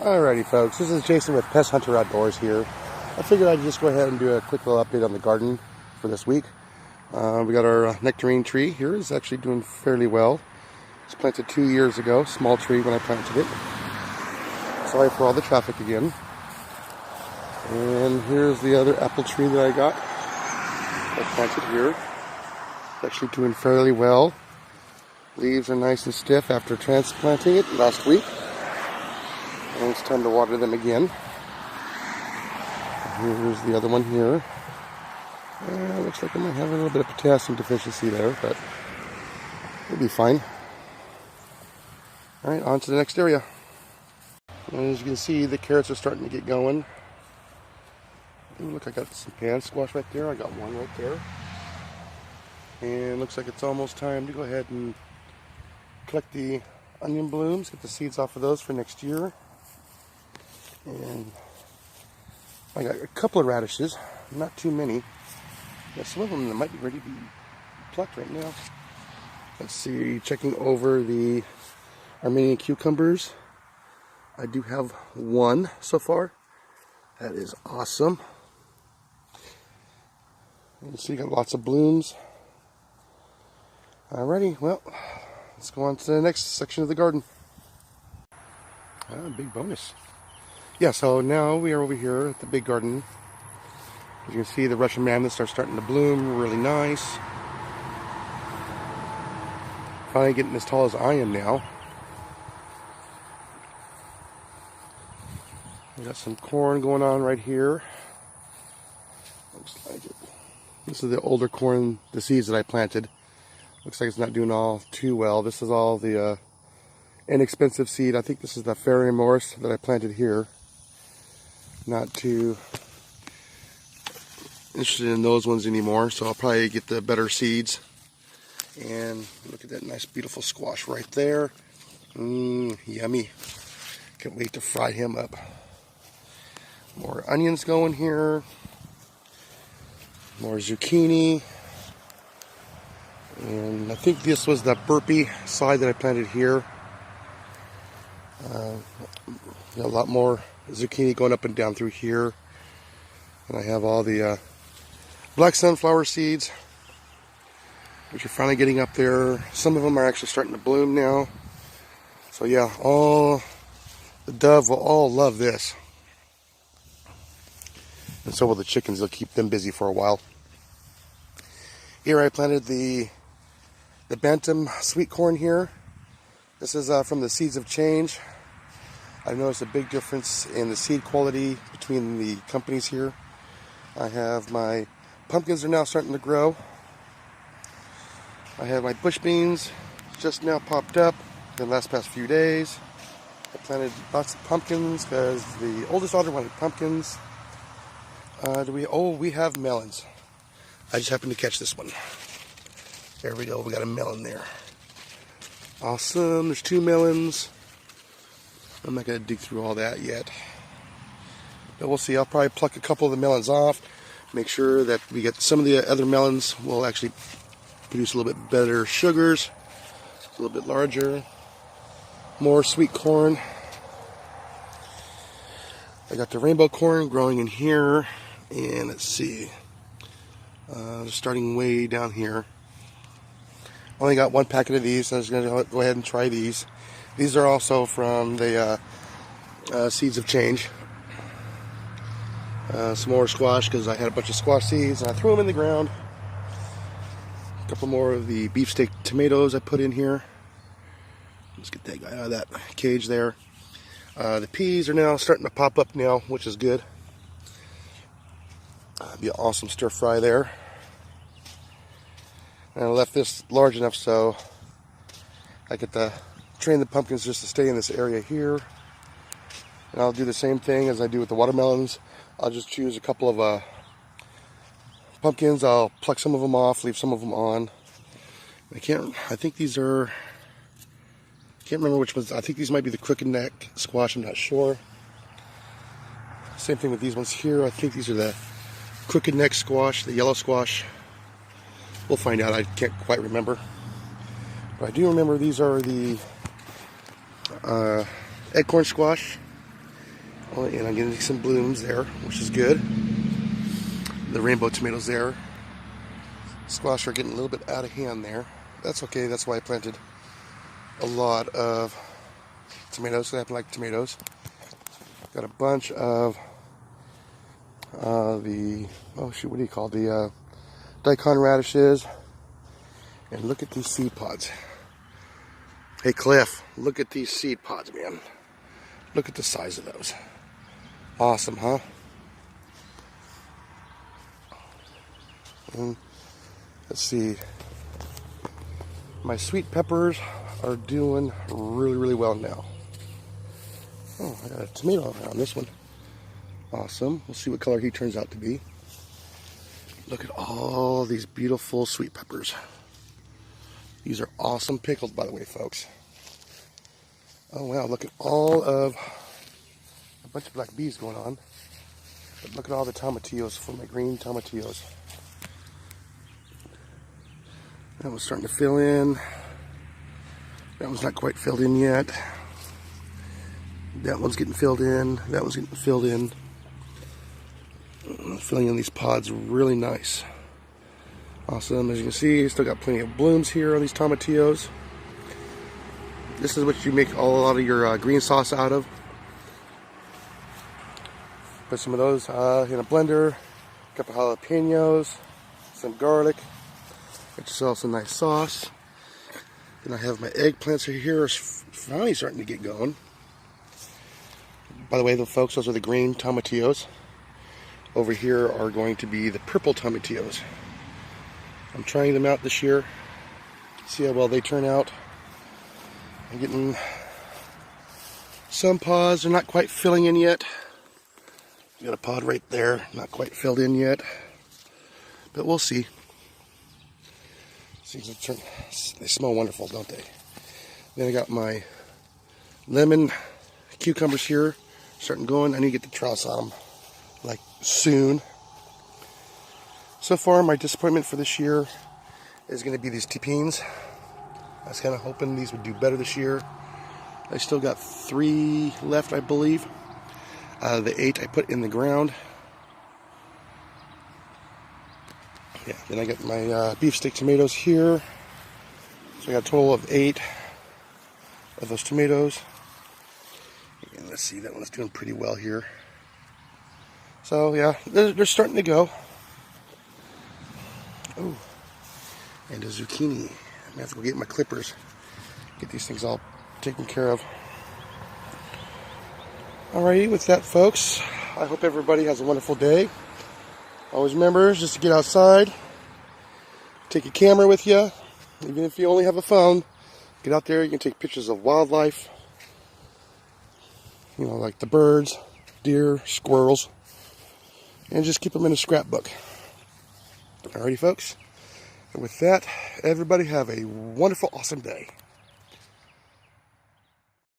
Alrighty folks, this is Jason with Pest Hunter Outdoors here. I figured I'd just go ahead and do a quick little update on the garden for this week. We got our nectarine tree here. It's actually doing fairly well. It was planted 2 years ago, small tree when I planted it. Sorry for all the traffic again. And here's the other apple tree that I got. I planted here. It's actually doing fairly well. Leaves are nice and stiff after transplanting it last week. And it's time to water them again. Here's the other one here. Looks like I might have a little bit of potassium deficiency there, but it'll be fine. Alright, on to the next area. And as you can see, the carrots are starting to get going. Ooh, look, I got some pan squash right there. I got one right there. And looks like it's almost time to go ahead and collect the onion blooms, get the seeds off of those for next year. And I got a couple of radishes, not too many. Got some of them that might be ready to be plucked right now. Let's see, checking over the Armenian cucumbers. I do have one so far. That is awesome. You see, got lots of blooms. Alrighty, well, let's go on to the next section of the garden. Big bonus. Yeah, so now we are over here at the big garden. As you can see, the Russian mammoths are starting to bloom really nice. Finally getting as tall as I am now. We got some corn going on right here. Looks like it. This is the older corn, the seeds that I planted. Looks like it's not doing all too well. This is all the inexpensive seed. I think this is the Ferry Morris that I planted here. Not too interested in those ones anymore, so I'll probably get the better seeds. And look at that nice beautiful squash right there. Yummy. Can't wait to fry him up. More onions going here. More zucchini. And I think this was the burpee side that I planted here. Got a lot more zucchini going up and down through here. And I have all the black sunflower seeds, which are finally getting up there. Some of them are actually starting to bloom now. So yeah, the dove will all love this. And so will the chickens. They'll keep them busy for a while. Here I planted the Bantam sweet corn here. This is from the Seeds of Change. I've noticed a big difference in the seed quality between the companies here. I have my pumpkins are now starting to grow. I have my bush beans just now popped up in the past few days. I planted lots of pumpkins because the oldest daughter wanted pumpkins. We have melons. I just happened to catch this one. There we go, we got a melon there. Awesome, there's 2 melons. I'm not going to dig through all that yet. But we'll see, I'll probably pluck a couple of the melons off. Make sure that we get some of the other melons will actually produce a little bit better sugars. A little bit larger. More sweet corn. I got the rainbow corn growing in here. And let's see. Starting way down here. Only got 1 packet of these, so I'm just going to go ahead and try these. These are also from the Seeds of Change. Some more squash, because I had a bunch of squash seeds, and I threw them in the ground. A couple more of the beefsteak tomatoes I put in here. Let's get that guy out of that cage there. The peas are now starting to pop up now, which is good. Be an awesome stir fry there. And I left this large enough so I get to train the pumpkins just to stay in this area here. And I'll do the same thing as I do with the watermelons. I'll just choose a couple of pumpkins. I'll pluck some of them off, leave some of them on. I think these are, I can't remember which ones. I think these might be the crooked neck squash, I'm not sure. Same thing with these ones here. I think these are the crooked neck squash, the yellow squash. We'll find out, I can't quite remember. But I do remember these are the acorn squash. Oh, and I'm getting some blooms there, which is good. The rainbow tomatoes there. Squash are getting a little bit out of hand there. That's okay. That's why I planted a lot of tomatoes. I happen to like tomatoes. Got a bunch of what do you call the daikon radishes. And look at these seed pods. Hey Cliff, look at these seed pods, man. Look at the size of those. Awesome, huh? And let's see. My sweet peppers are doing really, really well now. Oh, I got a tomato on this one. Awesome. We'll see what color he turns out to be. Look at all these beautiful sweet peppers. These are awesome pickled, by the way, folks. Oh wow, look at all of a bunch of black bees going on. But look at all the tomatillos for my green tomatillos. That one's starting to fill in. That one's not quite filled in yet. That one's getting filled in. That one's getting filled in. Filling in these pods really nice. Awesome. As you can see, still got plenty of blooms here on these tomatillos. This is what you make a lot of your green sauce out of. Put some of those in a blender. A couple jalapenos, some garlic. Get yourself some nice sauce. Then I have my eggplants here finally starting to get going. By the way, folks, those are the green tomatillos. Over here are going to be the purple tomatillos. I'm trying them out this year. See how well they turn out. I'm getting some pods. They're not quite filling in yet. Got a pod right there, not quite filled in yet. But we'll see. They smell wonderful, don't they? Then I got my lemon cucumbers here, starting going. I need to get the trellis on them, like soon. So far, my disappointment for this year is going to be these T-peens. I was kind of hoping these would do better this year. I still got 3 left, I believe. The 8 I put in the ground. Yeah, then I got my beefsteak tomatoes here. So I got a total of 8 of those tomatoes. And let's see, that one's doing pretty well here. So yeah, they're starting to go. Oh, and a zucchini. I'm gonna have to go get my clippers. Get these things all taken care of. Alrighty, with that, folks, I hope everybody has a wonderful day. Always remember just to get outside. Take your camera with you. Even if you only have a phone, get out there. You can take pictures of wildlife. You know, like the birds, deer, squirrels. And just keep them in a scrapbook. Alrighty, folks. And with that, everybody have a wonderful, awesome day.